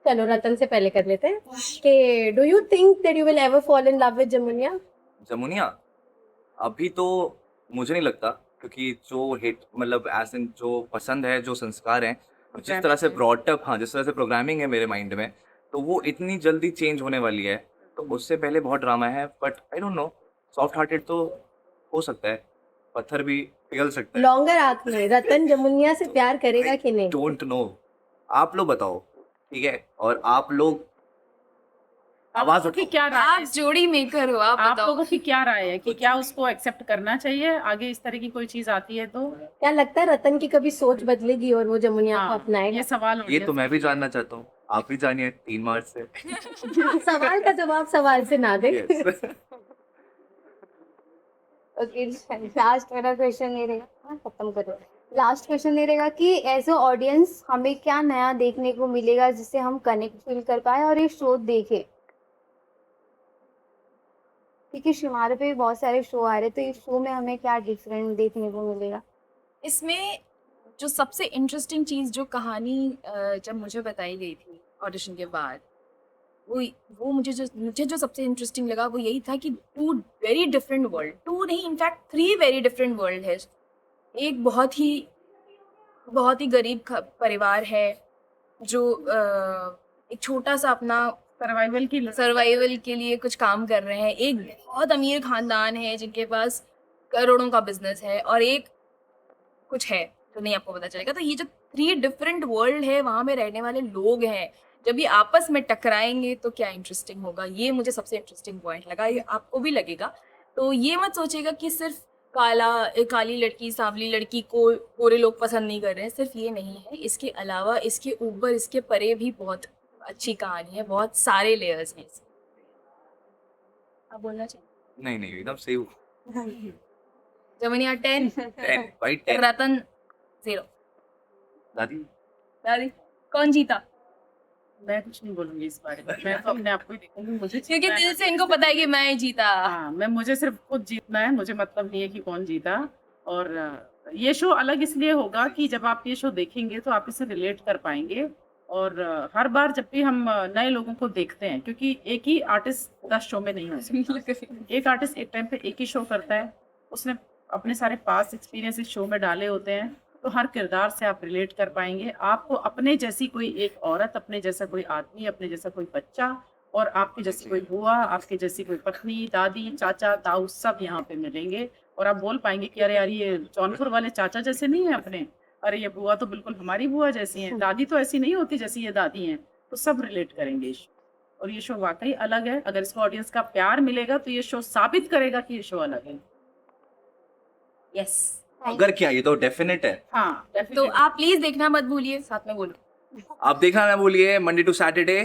चलो रतन से पहले कर लेते हैं कि do you think that you will ever fall in love with Jamuniya? Jamuniya अभी तो मुझे नहीं लगता, क्योंकि जो हिट मतलब एज इन जो पसंद है, जो संस्कार हैं, जिस तरह से ब्रॉडअप, हाँ जिस तरह से प्रोग्रामिंग है मेरे माइंड में, तो वो इतनी जल्दी चेंज होने वाली है। तो उससे पहले बहुत ड्रामा है, but I don't know, soft hearted तो हो सकता है, पत्थर भी पिघल सकता है। लॉन्गर आर्क में रतन जमुनिया से प्यार करेगा कि नहीं? डोंट नो, आप लोग बताओ, ठीक है? और आप लोग आवाज की क्या राय है? आप जोड़ी मेकर हो, आप बताओ लोगों की क्या राय है कि क्या उसको एक्सेप्ट करना चाहिए आगे इस तरह की कोई चीज आती है तो? क्या लगता है रतन की कभी सोच बदलेगी और वो जमुनिया को अपनाएगा? ये सवाल ये तो मैं भी जानना चाहता हूँ, आप भी जानिए 3 मार्च से। सवाल का जवाब सवाल से ना दे। Yes. ओके लास्ट मेरा क्वेश्चन ये रहेगा, खत्म करो। लास्ट क्वेश्चन ये रहेगा कि एज अ ऑडियंस हमें क्या नया देखने को मिलेगा जिससे हम कनेक्ट फील कर पाए और ये शो देखें, क्योंकि शिमारे पे भी बहुत सारे शो आ रहे हैं, तो इस शो में हमें क्या डिफरेंट देखने को मिलेगा? इसमें जो सबसे इंटरेस्टिंग चीज़, जो कहानी जब मुझे बताई गई थी ऑडिशन के बाद, वो मुझे जो सबसे इंटरेस्टिंग लगा वो यही था कि 2 वेरी डिफरेंट वर्ल्ड, 2 नहीं इनफैक्ट 3 वेरी डिफरेंट वर्ल्ड है। एक बहुत ही गरीब परिवार है जो एक छोटा सा अपना सर्वाइवल के लिए कुछ काम कर रहे हैं। एक बहुत अमीर खानदान है जिनके पास करोड़ों का बिजनेस है, और एक कुछ है तो नहीं आपको पता चलेगा। तो ये जो 3 डिफरेंट वर्ल्ड है, वहाँ में रहने वाले लोग हैं, जब ये आपस में टकराएंगे तो क्या इंटरेस्टिंग होगा, ये मुझे सबसे इंटरेस्टिंग पॉइंट लगा। ये आपको भी लगेगा। तो ये मत सोचेगा कि सिर्फ काली लड़की सांवली लड़की को गोरे लोग पसंद नहीं कर रहे हैं, सिर्फ ये नहीं है। इसके अलावा इसके ऊपर इसके परे भी बहुत अच्छी कहानी है, बहुत सारे लेयर्स हैं इसमें। आप बोलना चाहिए? नहीं एकदम सही हूँ। जमुनिया 10 भाई 10। रतन 0। दादी कौन जीता? मैं कुछ नहीं बोलूंगी इस बारे में, मैं तो अपने आप को ही देखूंगी। मुझे क्योंकि दिल से इनको पता है कि मैं जीता। हाँ, मुझे सिर्फ खुद जीतना है, मुझे मतलब नहीं है कि कौन जीता। और ये शो अलग इसलिए होगा कि जब आप ये शो देखेंगे तो आप इसे रिलेट कर पाएंगे। और हर बार जब भी हम नए लोगों को देखते हैं, क्योंकि एक ही आर्टिस्ट 10 शो में नहीं हो सकता। एक आर्टिस्ट एक टाइम पे एक ही शो करता है, उसने अपने सारे पास्ट एक्सपीरियंस इस शो में डाले होते हैं, तो हर किरदार से आप रिलेट कर पाएंगे। आपको अपने जैसी कोई एक औरत, अपने जैसा कोई आदमी, अपने जैसा कोई बच्चा और आपकी जैसी कोई बुआ, आपकी जैसी कोई पत्नी, दादी, चाचा, ताऊ सब यहाँ पे मिलेंगे और आप बोल पाएंगे कि अरे यार ये जौनपुर वाले चाचा जैसे नहीं है अपने, अरे ये बुआ तो बिल्कुल हमारी बुआ जैसी है, दादी तो ऐसी नहीं होती जैसी ये दादी हैं, तो सब रिलेट करेंगे इस शो। और ये शो वाकई अलग है, अगर इसको ऑडियंस का प्यार मिलेगा तो ये शो साबित करेगा कि ये शो अलग है। यस, अगर क्या, ये तो डेफिनेट है। हाँ तो definitely। आप प्लीज देखना मत भूलिए, साथ में बोलो। आप देखना ना भूलिए, मंडे टू सैटरडे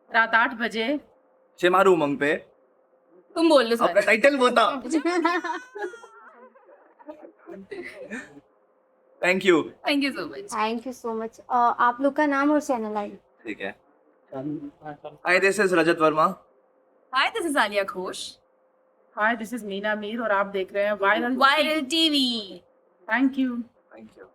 रात 8 बजे शेमारू उमंग पे। तुम बोल लो अपना टाइटल बता। Thank you. Thank you so much. Thank you so much. आप लोग का नाम और चैनल आई। ठीक है। Hi, this is Rajat Verma. Hi, this is Alia Ghosh. Hi, this is Meena Mir और आप देख रहे हैं viral viral TV. Thank you. Thank you.